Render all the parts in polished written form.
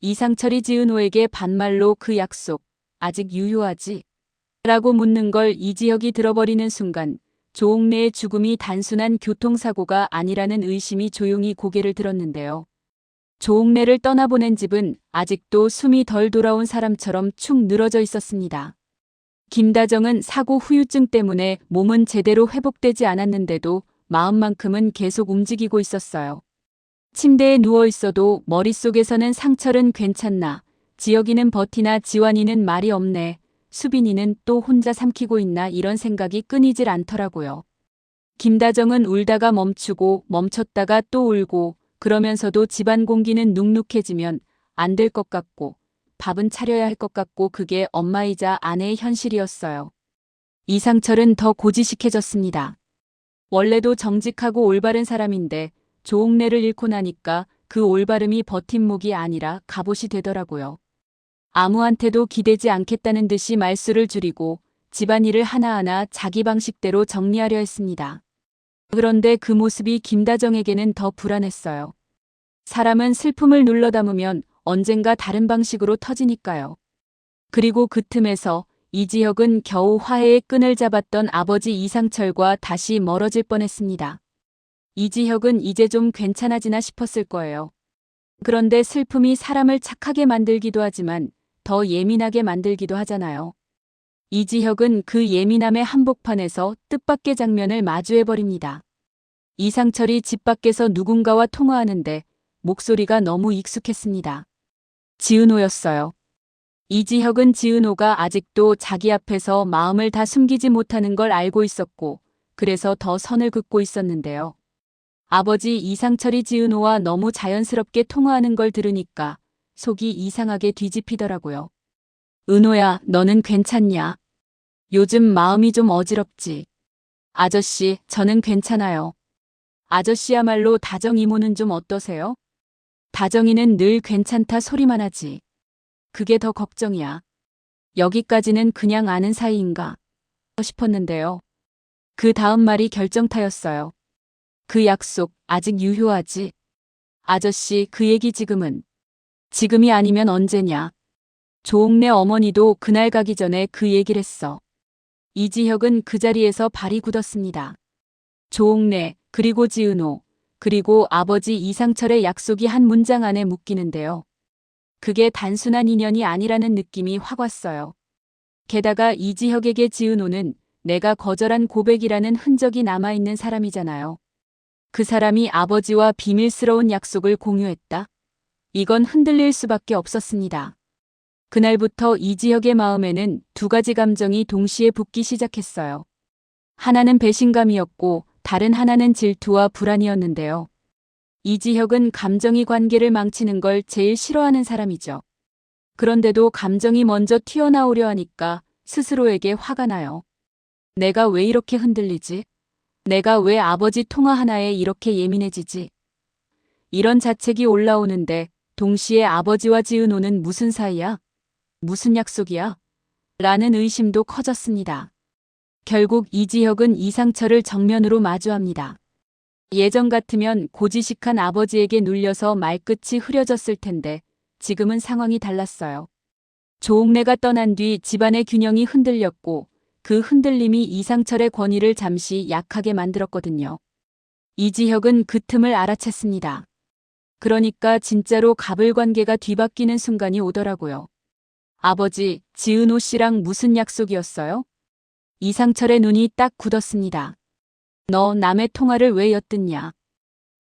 이상철이 지은호에게 반말로 그 약속 아직 유효하지? 라고 묻는 걸 이지혁이 들어버리는 순간 조옥래의 죽음이 단순한 교통사고가 아니라는 의심이 조용히 고개를 들었는데요. 조옥래를 떠나보낸 집은 아직도 숨이 덜 돌아온 사람처럼 축 늘어져 있었습니다. 김다정은 사고 후유증 때문에 몸은 제대로 회복되지 않았는데도 마음만큼은 계속 움직이고 있었어요. 침대에 누워 있어도 머릿속에서는 상철은 괜찮나, 지혁이는 버티나 지환이는 말이 없네, 수빈이는 또 혼자 삼키고 있나 이런 생각이 끊이질 않더라고요. 김다정은 울다가 멈추고 멈췄다가 또 울고 그러면서도 집안 공기는 눅눅해지면 안 될 것 같고 밥은 차려야 할 것 같고 그게 엄마이자 아내의 현실이었어요. 이상철은 더 고지식해졌습니다. 원래도 정직하고 올바른 사람인데 조옥래를 잃고 나니까 그 올바름이 버팀목이 아니라 갑옷이 되더라고요. 아무한테도 기대지 않겠다는 듯이 말수를 줄이고 집안일을 하나하나 자기 방식대로 정리하려 했습니다. 그런데 그 모습이 김다정에게는 더 불안했어요. 사람은 슬픔을 눌러 담으면 언젠가 다른 방식으로 터지니까요. 그리고 그 틈에서 이지혁은 겨우 화해의 끈을 잡았던 아버지 이상철과 다시 멀어질 뻔했습니다. 이지혁은 이제 좀 괜찮아지나 싶었을 거예요. 그런데 슬픔이 사람을 착하게 만들기도 하지만 더 예민하게 만들기도 하잖아요. 이지혁은 그 예민함의 한복판에서 뜻밖의 장면을 마주해버립니다. 이상철이 집 밖에서 누군가와 통화하는데 목소리가 너무 익숙했습니다. 지은호였어요. 이지혁은 지은호가 아직도 자기 앞에서 마음을 다 숨기지 못하는 걸 알고 있었고 그래서 더 선을 긋고 있었는데요. 아버지 이상철이 지은호와 너무 자연스럽게 통화하는 걸 들으니까 속이 이상하게 뒤집히더라고요. 은호야, 너는 괜찮냐? 요즘 마음이 좀 어지럽지? 아저씨, 저는 괜찮아요. 아저씨야말로 다정 이모는 좀 어떠세요? 다정이는 늘 괜찮다 소리만 하지. 그게 더 걱정이야. 여기까지는 그냥 아는 사이인가 싶었는데요. 그 다음 말이 결정타였어요. 그 약속 아직 유효하지? 아저씨, 그 얘기 지금이 아니면 언제냐? 조옥래 어머니도 그날 가기 전에 그 얘기를 했어. 이지혁은 그 자리에서 발이 굳었습니다. 조옥래, 그리고 지은호, 그리고 아버지 이상철의 약속이 한 문장 안에 묶이는데요. 그게 단순한 인연이 아니라는 느낌이 확 왔어요. 게다가 이지혁에게 지은호는 내가 거절한 고백이라는 흔적이 남아있는 사람이잖아요. 그 사람이 아버지와 비밀스러운 약속을 공유했다? 이건 흔들릴 수밖에 없었습니다. 그날부터 이지혁의 마음에는 두 가지 감정이 동시에 붙기 시작했어요. 하나는 배신감이었고 다른 하나는 질투와 불안이었는데요. 이지혁은 감정이 관계를 망치는 걸 제일 싫어하는 사람이죠. 그런데도 감정이 먼저 튀어나오려 하니까 스스로에게 화가 나요. 내가 왜 이렇게 흔들리지? 내가 왜 아버지 통화 하나에 이렇게 예민해지지? 이런 자책이 올라오는데 동시에 아버지와 지은호는 무슨 사이야? 무슨 약속이야? 라는 의심도 커졌습니다. 결국 이지혁은 이상철을 정면으로 마주합니다. 예전 같으면 고지식한 아버지에게 눌려서 말끝이 흐려졌을 텐데 지금은 상황이 달랐어요. 조옥래가 떠난 뒤 집안의 균형이 흔들렸고 그 흔들림이 이상철의 권위를 잠시 약하게 만들었거든요. 이지혁은 그 틈을 알아챘습니다. 그러니까 진짜로 갑을관계가 뒤바뀌는 순간이 오더라고요. 아버지, 지은호 씨랑 무슨 약속이었어요? 이상철의 눈이 딱 굳었습니다. 너 남의 통화를 왜 엿듣냐?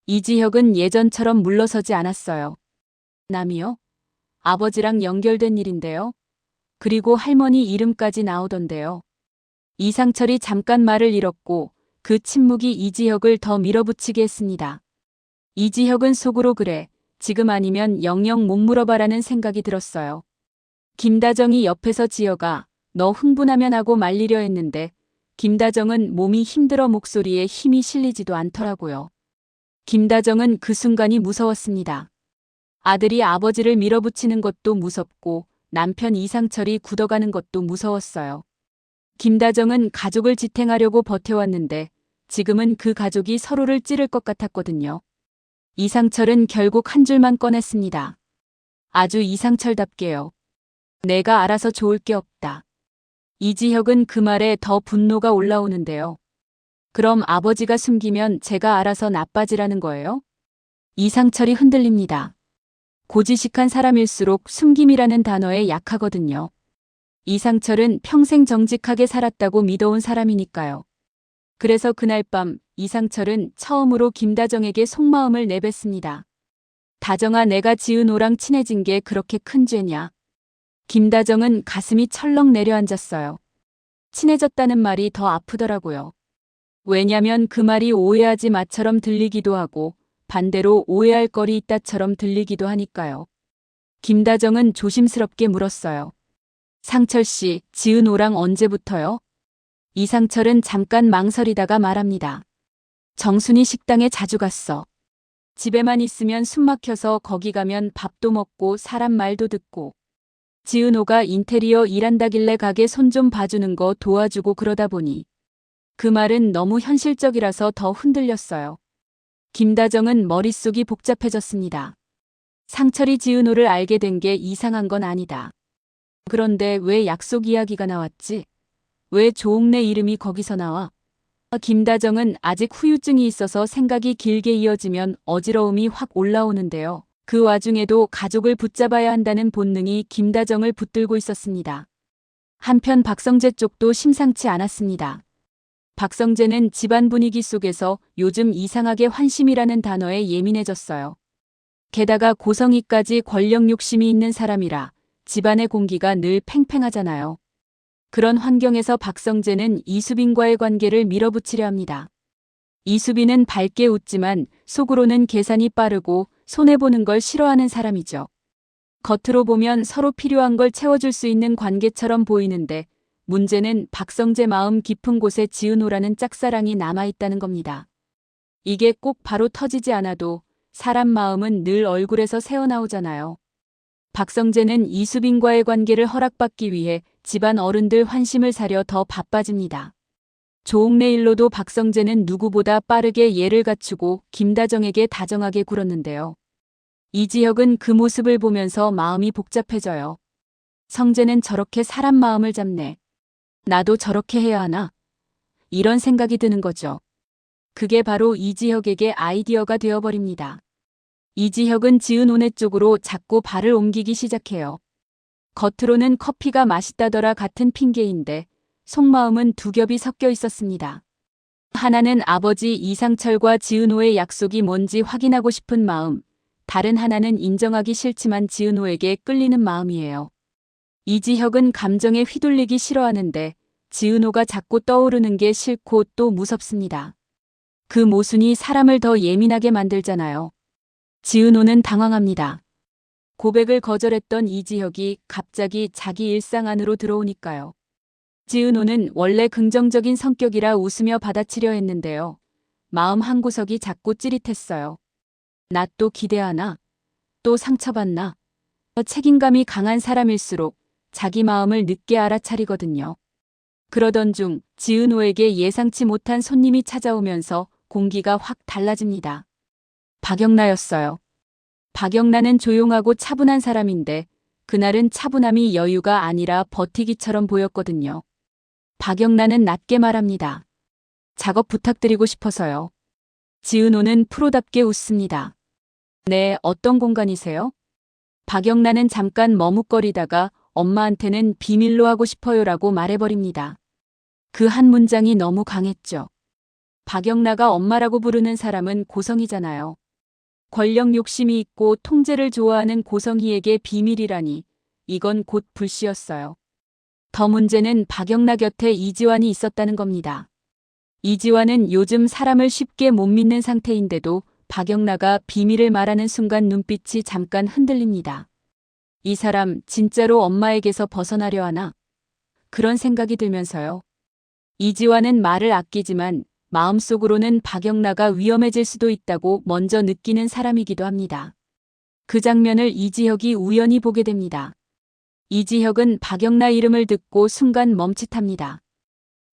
이지혁은 예전처럼 물러서지 않았어요. 남이요? 아버지랑 연결된 일인데요. 그리고 할머니 이름까지 나오던데요. 이상철이 잠깐 말을 잃었고 그 침묵이 이지혁을 더 밀어붙이게 했습니다. 이지혁은 속으로 그래, 지금 아니면 영영 못 물어봐라는 생각이 들었어요. 김다정이 옆에서 지혁아, 너 흥분하면 하고 말리려 했는데 김다정은 몸이 힘들어 목소리에 힘이 실리지도 않더라고요. 김다정은 그 순간이 무서웠습니다. 아들이 아버지를 밀어붙이는 것도 무섭고 남편 이상철이 굳어가는 것도 무서웠어요. 김다정은 가족을 지탱하려고 버텨왔는데 지금은 그 가족이 서로를 찌를 것 같았거든요. 이상철은 결국 한 줄만 꺼냈습니다. 아주 이상철답게요. 내가 알아서 좋을 게 없다. 이지혁은 그 말에 더 분노가 올라오는데요. 그럼 아버지가 숨기면 제가 알아서 나빠지라는 거예요? 이상철이 흔들립니다. 고지식한 사람일수록 숨김이라는 단어에 약하거든요. 이상철은 평생 정직하게 살았다고 믿어온 사람이니까요. 그래서 그날 밤 이상철은 처음으로 김다정에게 속마음을 내뱉습니다. 다정아, 내가 지은호랑 친해진 게 그렇게 큰 죄냐? 김다정은 가슴이 철렁 내려앉았어요. 친해졌다는 말이 더 아프더라고요. 왜냐면 그 말이 오해하지 마처럼 들리기도 하고 반대로 오해할 거리 있다처럼 들리기도 하니까요. 김다정은 조심스럽게 물었어요. 상철 씨, 지은호랑 언제부터요? 이상철은 잠깐 망설이다가 말합니다. 정순이 식당에 자주 갔어. 집에만 있으면 숨 막혀서 거기 가면 밥도 먹고 사람 말도 듣고. 지은호가 인테리어 일한다길래 가게 손 좀 봐주는 거 도와주고 그러다 보니. 그 말은 너무 현실적이라서 더 흔들렸어요. 김다정은 머릿속이 복잡해졌습니다. 상철이 지은호를 알게 된 게 이상한 건 아니다. 그런데 왜 약속 이야기가 나왔지? 왜 조옥래 이름이 거기서 나와? 김다정은 아직 후유증이 있어서 생각이 길게 이어지면 어지러움이 확 올라오는데요. 그 와중에도 가족을 붙잡아야 한다는 본능이 김다정을 붙들고 있었습니다. 한편 박성재 쪽도 심상치 않았습니다. 박성재는 집안 분위기 속에서 요즘 이상하게 환심이라는 단어에 예민해졌어요. 게다가 고성이까지 권력 욕심이 있는 사람이라 집안의 공기가 늘 팽팽하잖아요. 그런 환경에서 박성재는 이수빈과의 관계를 밀어붙이려 합니다. 이수빈은 밝게 웃지만 속으로는 계산이 빠르고 손해보는 걸 싫어하는 사람이죠. 겉으로 보면 서로 필요한 걸 채워줄 수 있는 관계처럼 보이는데 문제는 박성재 마음 깊은 곳에 지은호라는 짝사랑이 남아있다는 겁니다. 이게 꼭 바로 터지지 않아도 사람 마음은 늘 얼굴에서 새어나오잖아요. 박성재는 이수빈과의 관계를 허락받기 위해 집안 어른들 환심을 사려 더 바빠집니다. 조옥래 일로도 박성재는 누구보다 빠르게 예를 갖추고 김다정에게 다정하게 굴었는데요. 이지혁은 그 모습을 보면서 마음이 복잡해져요. 성재는 저렇게 사람 마음을 잡네. 나도 저렇게 해야 하나? 이런 생각이 드는 거죠. 그게 바로 이지혁에게 아이디어가 되어버립니다. 이지혁은 지은호네 쪽으로 자꾸 발을 옮기기 시작해요. 겉으로는 커피가 맛있다더라 같은 핑계인데 속마음은 두 겹이 섞여 있었습니다. 하나는 아버지 이상철과 지은호의 약속이 뭔지 확인하고 싶은 마음, 다른 하나는 인정하기 싫지만 지은호에게 끌리는 마음이에요. 이지혁은 감정에 휘둘리기 싫어하는데 지은호가 자꾸 떠오르는 게 싫고 또 무섭습니다. 그 모순이 사람을 더 예민하게 만들잖아요. 지은호는 당황합니다. 고백을 거절했던 이지혁이 갑자기 자기 일상 안으로 들어오니까요. 지은호는 원래 긍정적인 성격이라 웃으며 받아치려 했는데요. 마음 한구석이 자꾸 찌릿했어요. 나 또 기대하나? 또 상처받나? 책임감이 강한 사람일수록 자기 마음을 늦게 알아차리거든요. 그러던 중 지은호에게 예상치 못한 손님이 찾아오면서 공기가 확 달라집니다. 박영나였어요. 박영나는 조용하고 차분한 사람인데 그날은 차분함이 여유가 아니라 버티기처럼 보였거든요. 박영나는 낮게 말합니다. 작업 부탁드리고 싶어서요. 지은호는 프로답게 웃습니다. 네, 어떤 공간이세요? 박영나는 잠깐 머뭇거리다가 엄마한테는 비밀로 하고 싶어요라고 말해버립니다. 그 한 문장이 너무 강했죠. 박영나가 엄마라고 부르는 사람은 고성이잖아요. 권력 욕심이 있고 통제를 좋아하는 고성희에게 비밀이라니 이건 곧 불씨였어요. 더 문제는 박영나 곁에 이지환이 있었다는 겁니다. 이지환은 요즘 사람을 쉽게 못 믿는 상태인데도 박영나가 비밀을 말하는 순간 눈빛이 잠깐 흔들립니다. 이 사람 진짜로 엄마에게서 벗어나려 하나? 그런 생각이 들면서요. 이지환은 말을 아끼지만 마음속으로는 박영나가 위험해질 수도 있다고 먼저 느끼는 사람이기도 합니다. 그 장면을 이지혁이 우연히 보게 됩니다. 이지혁은 박영나 이름을 듣고 순간 멈칫합니다.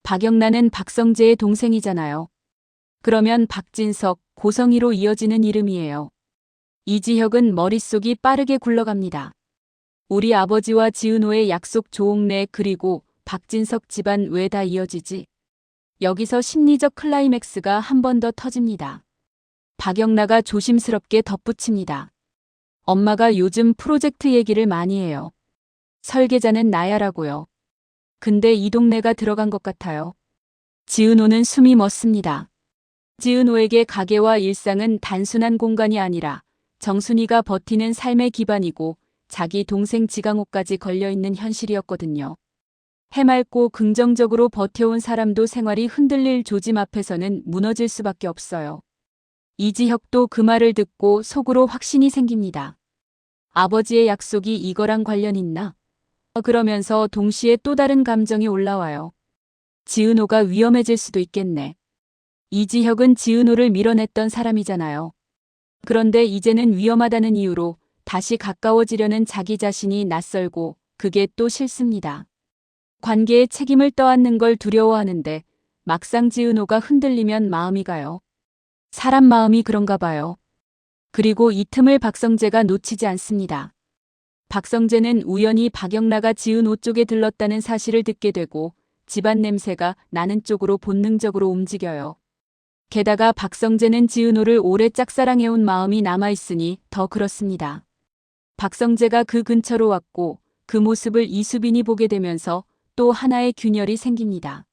박영나는 박성재의 동생이잖아요. 그러면 박진석, 고성희로 이어지는 이름이에요. 이지혁은 머릿속이 빠르게 굴러갑니다. 우리 아버지와 지은호의 약속 조옥래 그리고 박진석 집안 왜 다 이어지지? 여기서 심리적 클라이맥스가 한 번 더 터집니다. 박영나가 조심스럽게 덧붙입니다. 엄마가 요즘 프로젝트 얘기를 많이 해요. 설계자는 나야라고요. 근데 이 동네가 들어간 것 같아요. 지은호는 숨이 멎습니다. 지은호에게 가게와 일상은 단순한 공간이 아니라 정순이가 버티는 삶의 기반이고 자기 동생 지강호까지 걸려있는 현실이었거든요. 해맑고 긍정적으로 버텨온 사람도 생활이 흔들릴 조짐 앞에서는 무너질 수밖에 없어요. 이지혁도 그 말을 듣고 속으로 확신이 생깁니다. 아버지의 약속이 이거랑 관련 있나? 그러면서 동시에 또 다른 감정이 올라와요. 지은호가 위험해질 수도 있겠네. 이지혁은 지은호를 밀어냈던 사람이잖아요. 그런데 이제는 위험하다는 이유로 다시 가까워지려는 자기 자신이 낯설고 그게 또 싫습니다. 관계에 책임을 떠안는 걸 두려워하는데 막상 지은호가 흔들리면 마음이 가요. 사람 마음이 그런가 봐요. 그리고 이 틈을 박성재가 놓치지 않습니다. 박성재는 우연히 박영나가 지은호 쪽에 들렀다는 사실을 듣게 되고 집안 냄새가 나는 쪽으로 본능적으로 움직여요. 게다가 박성재는 지은호를 오래 짝사랑해온 마음이 남아있으니 더 그렇습니다. 박성재가 그 근처로 왔고 그 모습을 이수빈이 보게 되면서 또 하나의 균열이 생깁니다.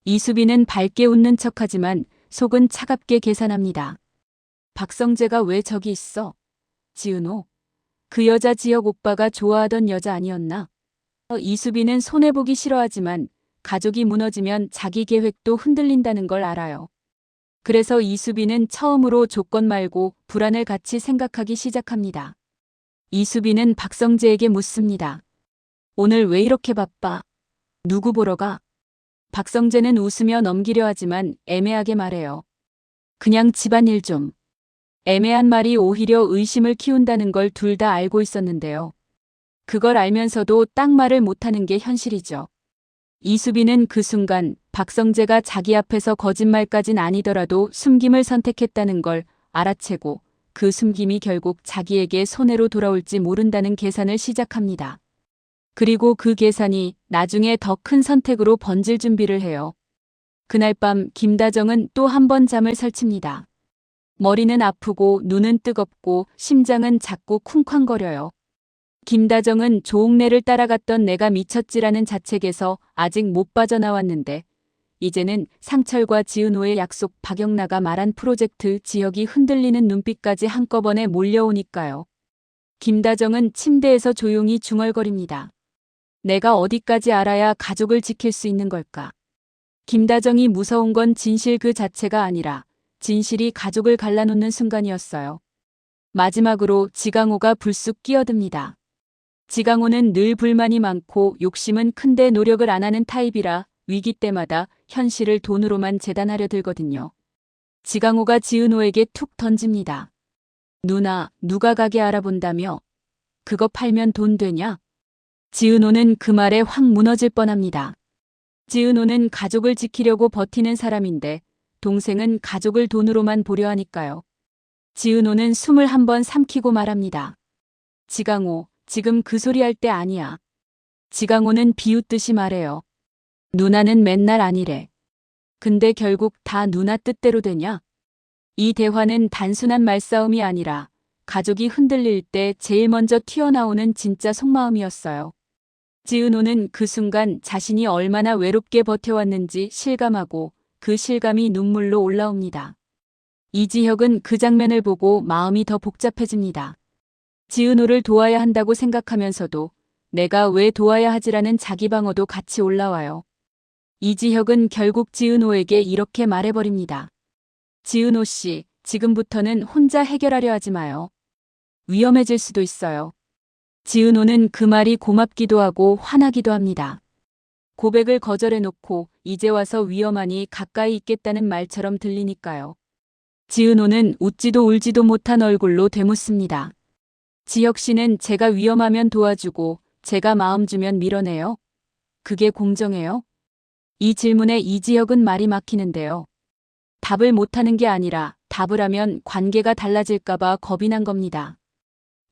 이수빈은 밝게 웃는 척하지만 속은 차갑게 계산합니다. 박성재가 왜 저기 있어? 지은호? 그 여자 지혁 오빠가 좋아하던 여자 아니었나? 이수빈은 손해보기 싫어하지만 가족이 무너지면 자기 계획도 흔들린다는 걸 알아요. 그래서 이수빈은 처음으로 조건 말고 불안을 같이 생각하기 시작합니다. 이수빈은 박성재에게 묻습니다. 오늘 왜 이렇게 바빠? 누구 보러 가? 박성재는 웃으며 넘기려 하지만 애매하게 말해요. 그냥 집안일 좀. 애매한 말이 오히려 의심을 키운다는 걸 둘 다 알고 있었는데요. 그걸 알면서도 딱 말을 못하는 게 현실이죠. 이수빈은 그 순간 박성재가 자기 앞에서 거짓말까진 아니더라도 숨김을 선택했다는 걸 알아채고 그 숨김이 결국 자기에게 손해로 돌아올지 모른다는 계산을 시작합니다. 그리고 그 계산이 나중에 더 큰 선택으로 번질 준비를 해요. 그날 밤 김다정은 또 한 번 잠을 설칩니다. 머리는 아프고 눈은 뜨겁고 심장은 자꾸 쿵쾅거려요. 김다정은 조옥래를 따라갔던 내가 미쳤지라는 자책에서 아직 못 빠져나왔는데 이제는 상철과 지은호의 약속 박영나가 말한 프로젝트 지혁이 흔들리는 눈빛까지 한꺼번에 몰려오니까요. 김다정은 침대에서 조용히 중얼거립니다. 내가 어디까지 알아야 가족을 지킬 수 있는 걸까? 김다정이 무서운 건 진실 그 자체가 아니라 진실이 가족을 갈라놓는 순간이었어요. 마지막으로 지강호가 불쑥 끼어듭니다. 지강호는 늘 불만이 많고 욕심은 큰데 노력을 안 하는 타입이라 위기 때마다 현실을 돈으로만 재단하려 들거든요. 지강호가 지은호에게 툭 던집니다. 누나, 누가 가게 알아본다며? 그거 팔면 돈 되냐? 지은호는 그 말에 확 무너질 뻔합니다. 지은호는 가족을 지키려고 버티는 사람인데 동생은 가족을 돈으로만 보려 하니까요. 지은호는 숨을 한번 삼키고 말합니다. 지강호, 지금 그 소리 할 때 아니야. 지강호는 비웃듯이 말해요. 누나는 맨날 아니래. 근데 결국 다 누나 뜻대로 되냐? 이 대화는 단순한 말싸움이 아니라 가족이 흔들릴 때 제일 먼저 튀어나오는 진짜 속마음이었어요. 지은호는 그 순간 자신이 얼마나 외롭게 버텨왔는지 실감하고 그 실감이 눈물로 올라옵니다. 이지혁은 그 장면을 보고 마음이 더 복잡해집니다. 지은호를 도와야 한다고 생각하면서도 내가 왜 도와야 하지라는 자기 방어도 같이 올라와요. 이지혁은 결국 지은호에게 이렇게 말해버립니다. 지은호 씨, 지금부터는 혼자 해결하려 하지 마요. 위험해질 수도 있어요. 지은호는 그 말이 고맙기도 하고 화나기도 합니다. 고백을 거절해놓고 이제 와서 위험하니 가까이 있겠다는 말처럼 들리니까요. 지은호는 웃지도 울지도 못한 얼굴로 되묻습니다. 지혁 씨는 제가 위험하면 도와주고 제가 마음 주면 밀어내요? 그게 공정해요? 이 질문에 이지혁은 말이 막히는데요. 답을 못하는 게 아니라 답을 하면 관계가 달라질까봐 겁이 난 겁니다.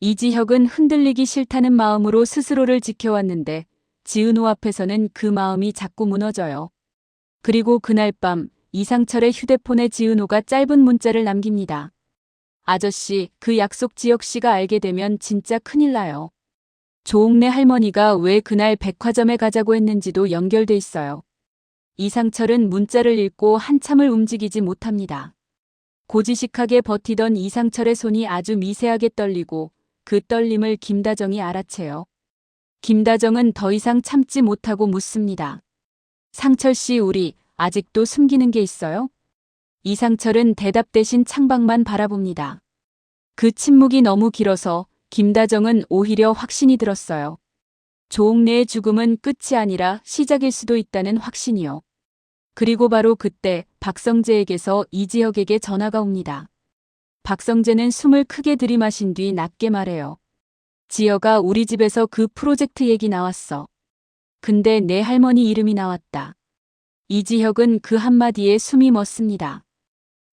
이지혁은 흔들리기 싫다는 마음으로 스스로를 지켜왔는데 지은호 앞에서는 그 마음이 자꾸 무너져요. 그리고 그날 밤 이상철의 휴대폰에 지은호가 짧은 문자를 남깁니다. 아저씨, 그 약속 지혁 씨가 알게 되면 진짜 큰일 나요. 조옥래 할머니가 왜 그날 백화점에 가자고 했는지도 연결돼 있어요. 이상철은 문자를 읽고 한참을 움직이지 못합니다. 고지식하게 버티던 이상철의 손이 아주 미세하게 떨리고 그 떨림을 김다정이 알아채요. 김다정은 더 이상 참지 못하고 묻습니다. 상철 씨, 우리 아직도 숨기는 게 있어요? 이상철은 대답 대신 창밖만 바라봅니다. 그 침묵이 너무 길어서 김다정은 오히려 확신이 들었어요. 조옥래의 죽음은 끝이 아니라 시작일 수도 있다는 확신이요. 그리고 바로 그때 박성재에게서 이지혁에게 전화가 옵니다. 박성재는 숨을 크게 들이마신 뒤 낮게 말해요. 지혁아, 우리 집에서 그 프로젝트 얘기 나왔어. 근데 내 할머니 이름이 나왔다. 이지혁은 그 한마디에 숨이 멎습니다.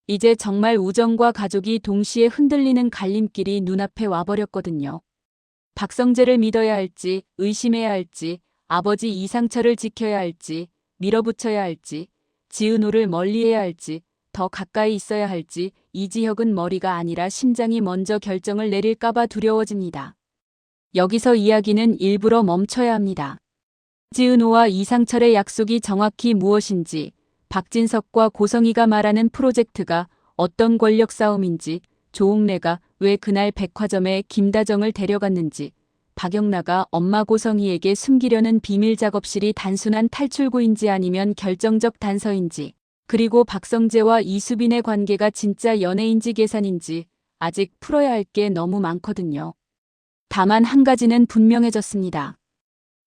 이제 정말 우정과 가족이 동시에 흔들리는 갈림길이 눈앞에 와버렸거든요. 박성재를 믿어야 할지, 의심해야 할지, 아버지 이상철을 지켜야 할지, 밀어붙여야 할지, 지은호를 멀리해야 할지, 더 가까이 있어야 할지, 이지혁은 머리가 아니라 심장이 먼저 결정을 내릴까봐 두려워집니다. 여기서 이야기는 일부러 멈춰야 합니다. 지은호와 이상철의 약속이 정확히 무엇인지, 박진석과 고성희가 말하는 프로젝트가 어떤 권력 싸움인지, 조옥래가 왜 그날 백화점에 김다정을 데려갔는지, 박영라가 엄마 고성희에게 숨기려는 비밀 작업실이 단순한 탈출구인지 아니면 결정적 단서인지, 그리고 박성재와 이수빈의 관계가 진짜 연애인지 계산인지 아직 풀어야 할 게 너무 많거든요. 다만 한 가지는 분명해졌습니다.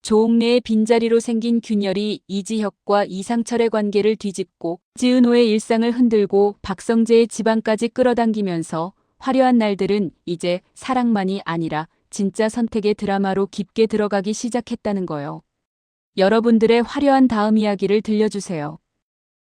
조옥래의 빈자리로 생긴 균열이 이지혁과 이상철의 관계를 뒤집고 지은호의 일상을 흔들고 박성재의 집안까지 끌어당기면서 화려한 날들은 이제 사랑만이 아니라 진짜 선택의 드라마로 깊게 들어가기 시작했다는 거요. 여러분들의 화려한 다음 이야기를 들려주세요.